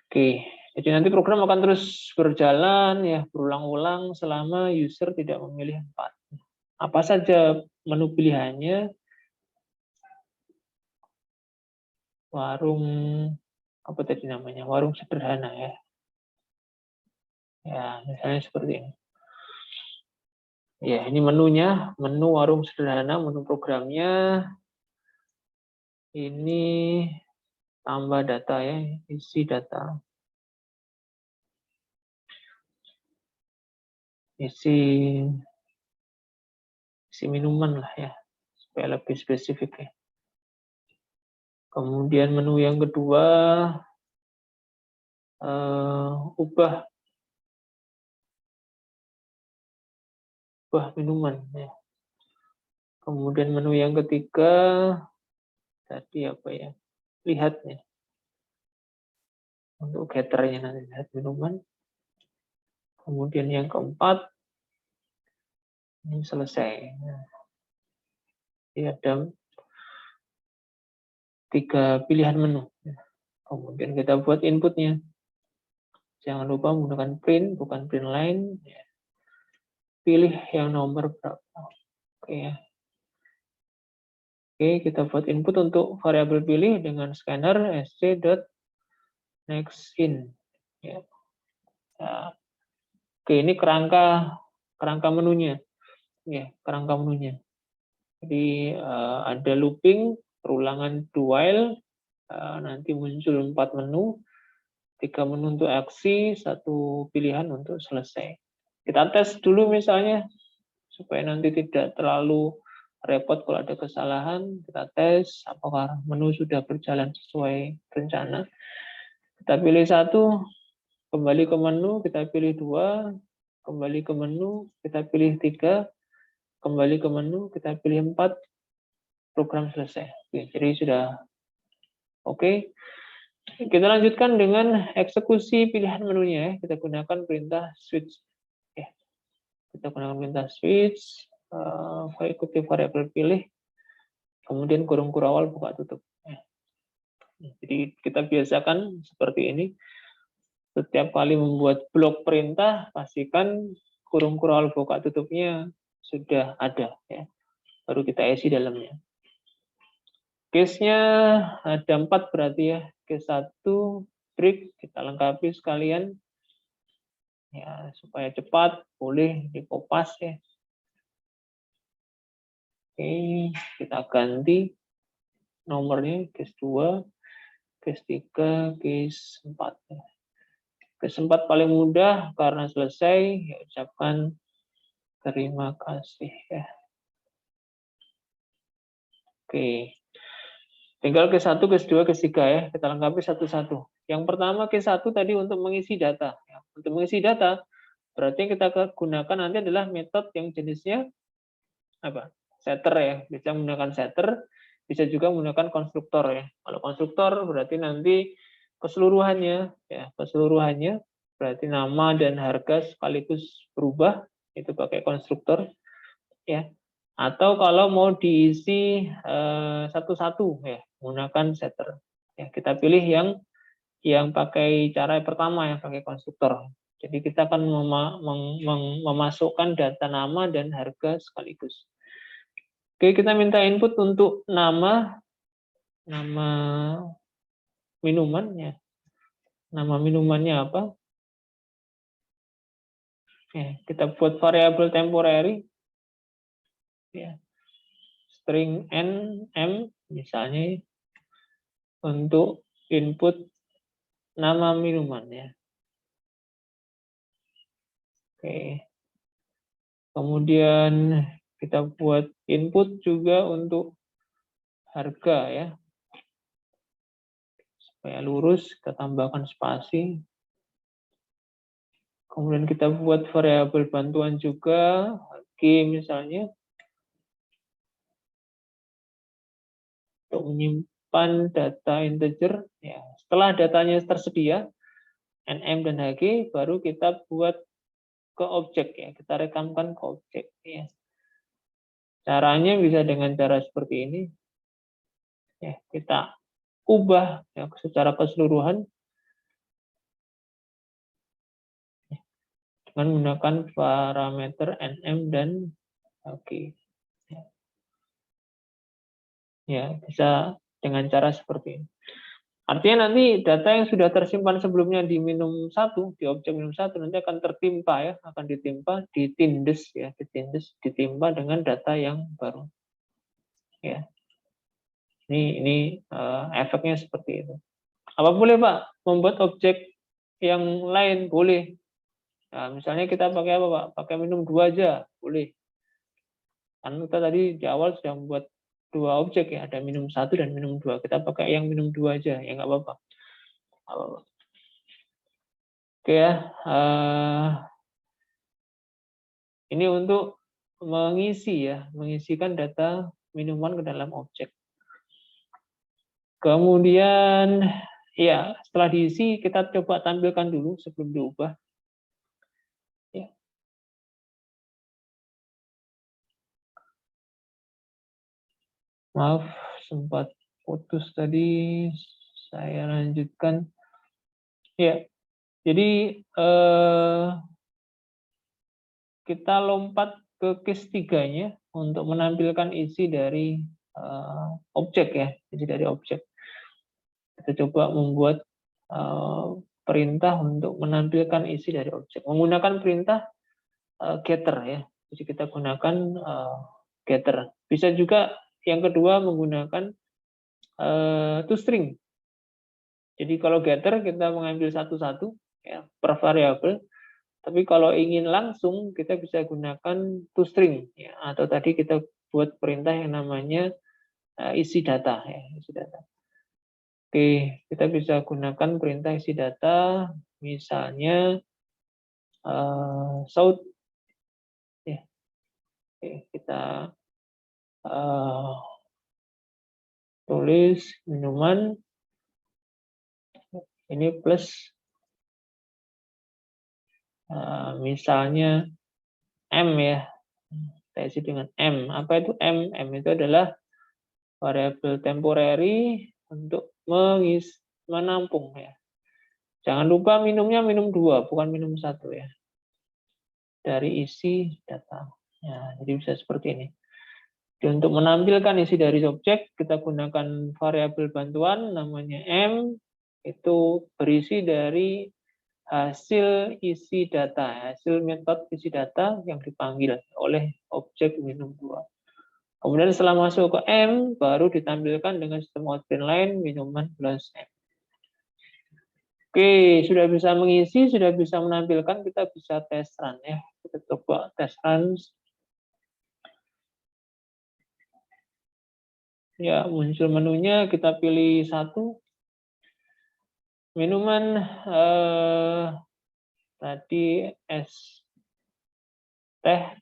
Oke, jadi nanti program akan terus berjalan, ya, berulang-ulang selama user tidak memilih 4. Apa saja menu pilihannya? Warung, apa tadi namanya? Warung sederhana, ya. Ya, misalnya seperti ini. Ya, ini menunya, menu warung sederhana, menu programnya. Ini tambah data, ya, isi data. Isi minuman lah, ya, supaya lebih spesifik, ya. Kemudian menu yang kedua, ubah minuman, ya. Kemudian menu yang ketiga tadi apa, ya, lihatnya, untuk getternya nanti lihat minuman. Kemudian yang keempat ini selesai. Jadi ada 3 pilihan menu. Kemudian kita buat inputnya. Jangan lupa menggunakan print, bukan print line. Pilih yang nomor berapa. Oke, ya. Oke, kita buat input untuk variabel pilih dengan scanner sc. next in. Ya. Nah, oke, ini kerangka menunya. Ya, kerangka menunya. Jadi ada looping, perulangan do while, nanti muncul 4 menu, 3 menu untuk aksi, 1 pilihan untuk selesai. Kita tes dulu misalnya, supaya nanti tidak terlalu repot kalau ada kesalahan. Kita tes apakah menu sudah berjalan sesuai rencana. Kita pilih 1, kembali ke menu, kita pilih 2, kembali ke menu, kita pilih 3, kembali ke menu, kita pilih 4, program selesai. Oke, jadi sudah oke. Kita lanjutkan dengan eksekusi pilihan menunya. Kita gunakan perintah switch. Oke. Kita gunakan perintah switch, ikuti variabel pilih, kemudian kurung awal buka tutup. Jadi kita biasakan seperti ini. Setiap kali membuat blok perintah, pastikan kurung awal buka tutupnya sudah ada, ya. Baru kita isi dalamnya. Case-nya ada 4 berarti ya. Case 1, break, kita lengkapi sekalian. Ya, supaya cepat, boleh dikopas ya. Oke, kita ganti nomornya, case 2, case 3, case 4. Case 4 paling mudah karena selesai, ya ucapkan terima kasih ya. Oke. Tinggal case 1, case 2, case 3 ya. Kita lengkapi satu-satu. Yang pertama case 1 tadi untuk mengisi data. Ya, untuk mengisi data, berarti yang kita gunakan nanti adalah metode yang jenisnya apa? Setter ya. Bisa menggunakan setter, bisa juga menggunakan konstruktor ya. Kalau konstruktor berarti nanti keseluruhannya ya, keseluruhannya berarti nama dan harga sekaligus berubah, itu pakai konstruktor ya. Atau kalau mau diisi satu-satu ya, menggunakan setter. Ya, kita pilih yang pakai cara pertama yang pakai konstruktor. Jadi kita akan memasukkan data nama dan harga sekaligus. Oke, kita minta input untuk nama minuman ya. Nama minumannya apa? Ya, kita buat variabel temporary ya. String n m misalnya untuk input nama minuman ya. Oke. Kemudian kita buat input juga untuk harga ya. Supaya lurus, kita tambahkan spasi. Kemudian kita buat variabel bantuan juga, G misalnya. Untuk menyimpan data integer. Ya. Setelah datanya tersedia, nm dan hg, baru kita buat ke objek ya. Kita rekamkan ke objek ya. Caranya bisa dengan cara seperti ini. Ya, kita ubah ya, secara keseluruhan dengan menggunakan parameter nm dan hg. Ya, bisa dengan cara seperti ini. Artinya nanti data yang sudah tersimpan sebelumnya di minum 1, di objek minum 1 nanti akan tertimpa ya, akan ditimpa, ditindes ya, ditimpa dengan data yang baru. Ya. Ini efeknya seperti itu. Apa boleh Pak membuat objek yang lain? Boleh. Nah, misalnya kita pakai apa Pak? Pakai minum 2 aja, boleh. Kan kita tadi di awal sudah membuat 2 objek ya, ada minum 1 dan minum 2. Kita pakai yang minum 2 aja, ya nggak apa-apa. Oke ya, ini untuk mengisikan data minuman ke dalam objek. Kemudian ya setelah diisi kita coba tampilkan dulu sebelum diubah. Ya. Maaf sempat putus tadi, saya lanjutkan. Ya, jadi kita lompat ke case 3-nya untuk menampilkan isi dari objek ya, isi dari objek. Kita coba membuat perintah untuk menampilkan isi dari objek menggunakan perintah getter ya. Jadi kita gunakan getter. Bisa juga yang kedua menggunakan toString. Jadi kalau getter kita mengambil satu-satu ya, per variabel. Tapi kalau ingin langsung kita bisa gunakan toString ya, atau tadi kita buat perintah yang namanya isi data ya, isi data. Oke, kita bisa gunakan perintah isi data, misalnya shout ya. Oke, kita tulis minuman ini plus misalnya M ya, kita isi dengan M. Apa itu M? M itu adalah variabel temporary untuk menampung ya. Jangan lupa minumnya minum 2, bukan minum 1 ya. Dari isi data. Ya, jadi bisa seperti ini. Jadi untuk menampilkan isi dari objek, kita gunakan variabel bantuan namanya M, itu berisi dari hasil isi data, hasil metode isi data yang dipanggil oleh objek minum 2. Kemudian setelah masuk ke M, baru ditampilkan dengan sistem output lain minuman plus M. Oke, sudah bisa mengisi, sudah bisa menampilkan, kita bisa tes run ya. Kita coba tes run. Ya, muncul menunya, kita pilih satu. Minuman tadi es teh,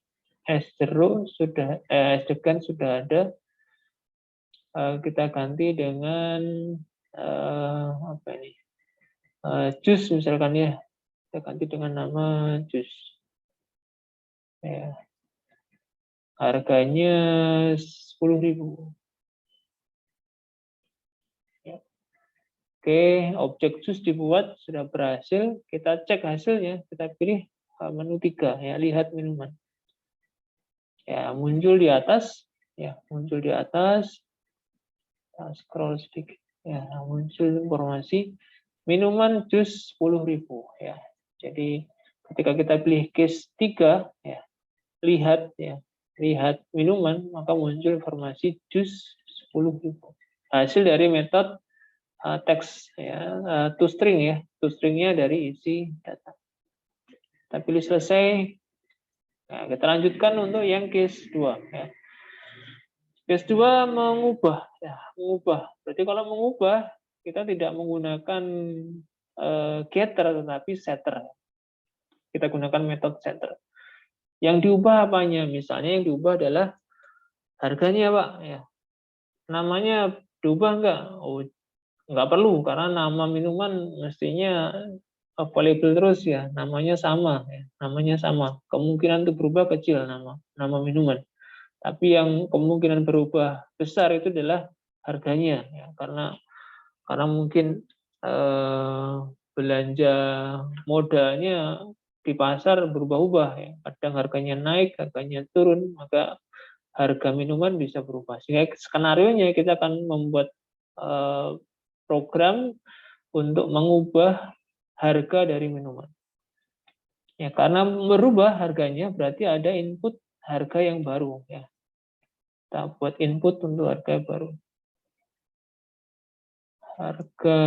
es jeruk sudah, es degan sudah ada. Kita ganti dengan apa ini? Jus misalkan ya. Kita ganti dengan nama jus. Ya. Harganya 10.000. Ya. Oke, objek jus dibuat, sudah berhasil. Kita cek hasilnya, kita pilih menu 3 ya, lihat minuman. Ya, muncul di atas, ya, muncul di atas. Kita scroll sedikit, ya, muncul informasi minuman jus 10.000 ya. Jadi ketika kita pilih case 3 ya, lihat ya, lihat minuman, maka muncul informasi jus 10.000. Hasil dari metode teks ya, toString ya, toString-nya dari isi data. Kita pilih selesai. Nah, kita lanjutkan untuk yang case 2 ya. Case 2 mengubah ya, mengubah. Berarti kalau mengubah kita tidak menggunakan getter tetapi setter. Kita gunakan metode setter. Yang diubah apanya? Misalnya yang diubah adalah harganya, Pak ya. Namanya diubah enggak? Oh, enggak perlu karena nama minuman mestinya available terus ya, namanya sama ya, namanya sama. Kemungkinan untuk berubah kecil nama minuman. Tapi yang kemungkinan berubah besar itu adalah harganya ya, karena mungkin belanja modalnya di pasar berubah-ubah ya. Kadang harganya naik, harganya turun, maka harga minuman bisa berubah. Sehingga skenario-nya kita akan membuat program untuk mengubah harga dari minuman. Ya, karena berubah harganya berarti ada input harga yang baru ya. Kita buat input untuk harga baru. Harga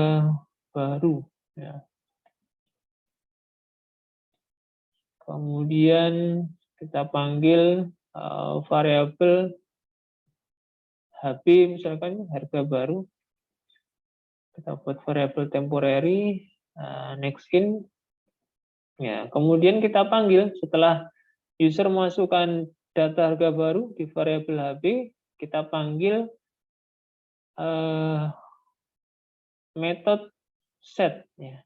baru ya. Kemudian kita panggil variabel HB misalkan harga baru. Kita buat variabel temporary next in. Ya, kemudian kita panggil setelah user masukkan data harga baru di variabel HB, kita panggil metode set ya.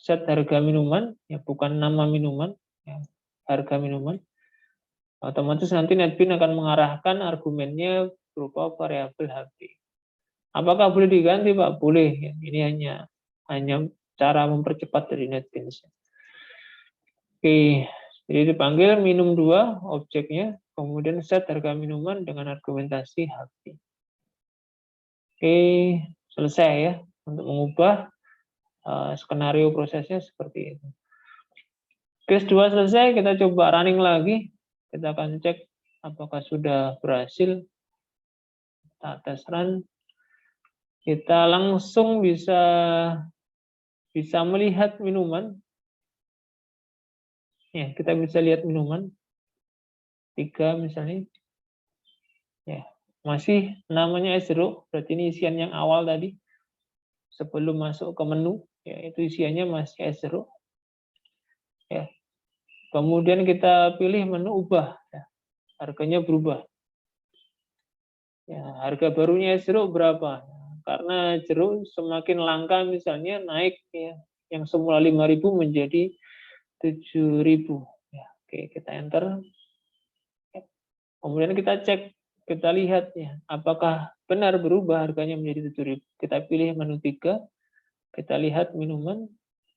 Set harga minuman ya, bukan nama minuman ya, harga minuman. Otomatis nanti NetBeans akan mengarahkan argumennya berupa variabel HB. Apakah boleh diganti, Pak? Boleh. Ini hanya cara mempercepat dari NetBeans. Oke, jadi dipanggil minum 2 objeknya, kemudian set harga minuman dengan argumentasi HB. Oke, selesai ya untuk mengubah. skenario prosesnya seperti itu. Case 2 selesai, kita coba running lagi. Kita akan cek apakah sudah berhasil. Kita tes run. Kita langsung bisa melihat minuman. Ya, kita bisa lihat minuman. 3 misalnya. Ya, masih namanya S0, berarti ini isian yang awal tadi. Sebelum masuk ke menu, ya, itu isiannya masih S0. Ya. Kemudian kita pilih menu ubah, ya. Harganya berubah. Ya, harga barunya jeruk berapa? Karena jeruk semakin langka misalnya naik ya, yang semula 5.000 menjadi 7.000. Ya, oke, kita enter. Kemudian kita cek, kita lihat ya, apakah benar berubah harganya menjadi 7.000. Kita pilih menu 3, kita lihat minuman,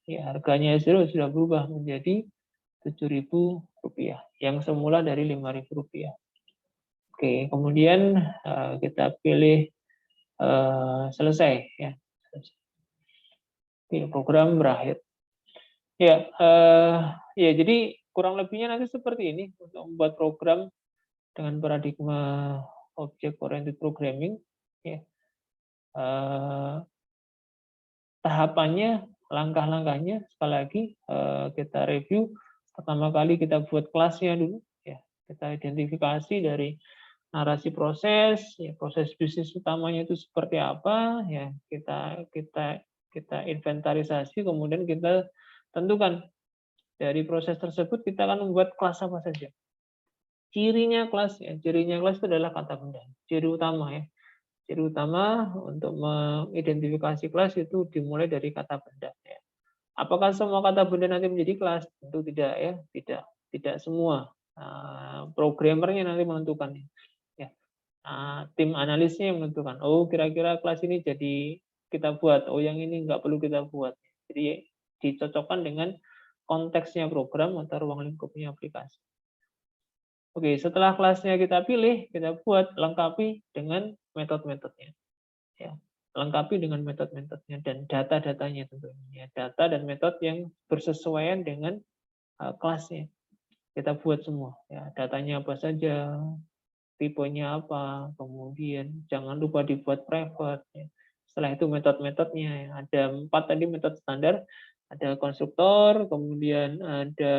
ya harganya jeruk sudah berubah menjadi Rp7.000, yang semula dari Rp5.000. Oke, kemudian kita pilih selesai ya. Oke, program berakhir. Ya, ya jadi kurang lebihnya nanti seperti ini untuk membuat program dengan paradigma object oriented programming. Ya. Tahapannya, langkah-langkahnya sekali lagi kita review. Pertama kali kita buat kelasnya dulu, ya. Kita identifikasi dari narasi proses, ya, proses bisnis utamanya itu seperti apa, ya kita inventarisasi, kemudian kita tentukan dari proses tersebut kita akan membuat kelas apa saja. Cirinya kelas, ya, cirinya kelas itu adalah kata benda, ciri utama ya. Ciri utama untuk mengidentifikasi kelas itu dimulai dari kata benda. Ya. Apakah semua kata benda nanti menjadi kelas? Tentu tidak ya, tidak semua. Programmernya nanti menentukan. Ya. Tim analisnya yang menentukan. Oh, kira-kira kelas ini jadi kita buat. Oh, yang ini nggak perlu kita buat. Jadi dicocokkan dengan konteksnya program atau ruang lingkupnya aplikasi. Oke, setelah kelasnya kita pilih, kita buat, lengkapi dengan metode-metodenya. Ya, lengkapi dengan metode-metodenya dan data-datanya tentunya. Data dan metode yang bersesuaian dengan kelasnya. Kita buat semua. Ya, datanya apa saja, tipenya apa, kemudian jangan lupa dibuat private. Ya. Setelah itu metode-metodenya, ya. Ada 4 tadi metode standar, ada konstruktor, kemudian ada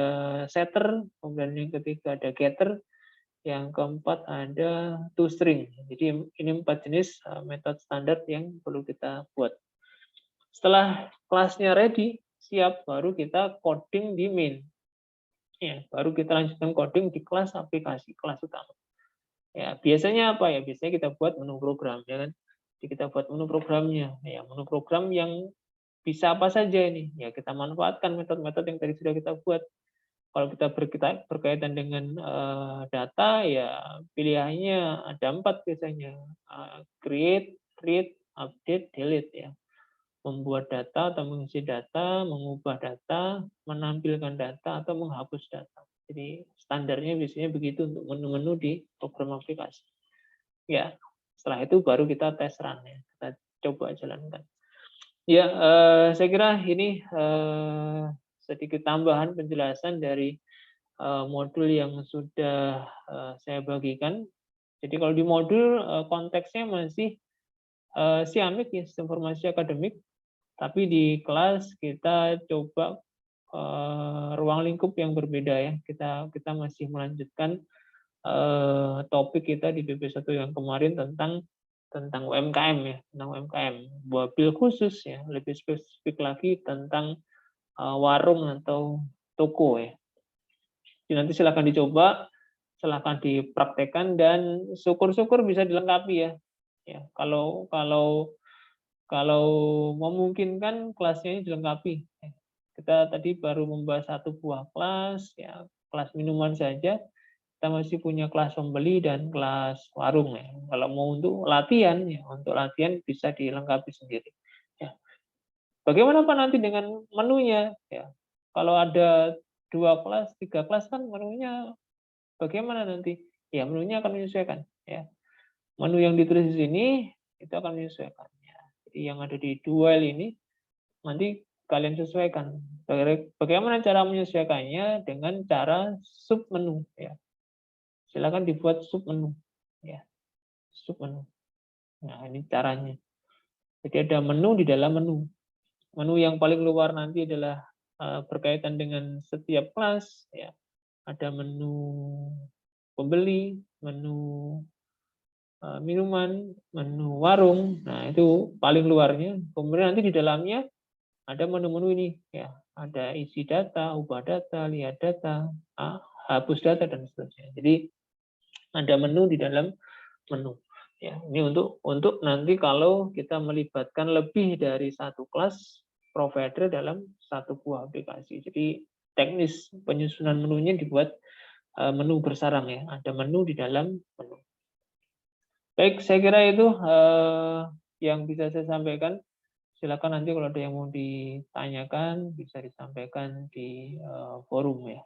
setter, kemudian yang ketiga ada getter, yang keempat ada toString. Jadi ini 4 jenis metode standar yang perlu kita buat. Setelah kelasnya ready, siap, baru kita coding di main. Ya, baru kita lanjutkan coding di kelas aplikasi, kelas utama. Ya, biasanya apa ya? Biasanya kita buat menu program, ya kan? Jadi kita buat menu programnya. Ya, menu program yang bisa apa saja ini? Ya, kita manfaatkan metode-metode yang tadi sudah kita buat. Kalau kita berkaitan dengan data, ya pilihannya ada 4 biasanya. Create, read, update, delete ya. Membuat data atau mengisi data, mengubah data, menampilkan data atau menghapus data. Jadi standarnya biasanya begitu untuk menu-menu di program aplikasi. Ya, setelah itu baru kita tes run ya. Kita coba jalankan. Ya, saya kira ini sedikit tambahan penjelasan dari modul yang sudah saya bagikan. Jadi kalau di modul konteksnya masih SIAMIK ya, sistem informasi akademik, tapi di kelas kita coba ruang lingkup yang berbeda ya. Kita masih melanjutkan topik kita di BP1 yang kemarin tentang UMKM ya, tentang UMKM, mobil khusus ya, lebih spesifik lagi tentang warung atau toko ya. Jadi nanti silakan dicoba, silakan dipraktekkan dan syukur-syukur bisa dilengkapi ya. Ya, kalau memungkinkan kelasnya ini dilengkapi. Kita tadi baru membahas 1 buah kelas, ya kelas minuman saja. Kita masih punya kelas pembeli dan kelas warung ya. Kalau mau untuk latihan, ya untuk latihan bisa dilengkapi sendiri. Ya. Bagaimana Pak nanti dengan menunya? Ya, kalau ada 2 kelas, 3 kelas kan menunya bagaimana nanti? Ya menunya akan menyesuaikan. Ya. Menu yang ditulis di sini itu akan menyesuaikan. Ya. Jadi yang ada di dual ini nanti kalian sesuaikan. Bagaimana cara menyesuaikannya? Dengan cara sub menu ya. Silakan dibuat sub menu ya. Sub menu. Nah, ini caranya. Jadi ada menu di dalam menu. Menu yang paling luar nanti adalah berkaitan dengan setiap kelas ya. Ada menu pembeli, menu minuman, menu warung. Nah, itu paling luarnya. Kemudian nanti di dalamnya ada menu-menu ini ya. Ada isi data, ubah data, lihat data, hapus data dan seterusnya. Jadi ada menu di dalam menu. Ya, ini untuk nanti kalau kita melibatkan lebih dari satu kelas provider dalam satu buah aplikasi. Jadi teknis penyusunan menunya dibuat menu bersarang ya. Ada menu di dalam menu. Baik, saya kira itu yang bisa saya sampaikan. Silakan nanti kalau ada yang mau ditanyakan bisa disampaikan di forum ya.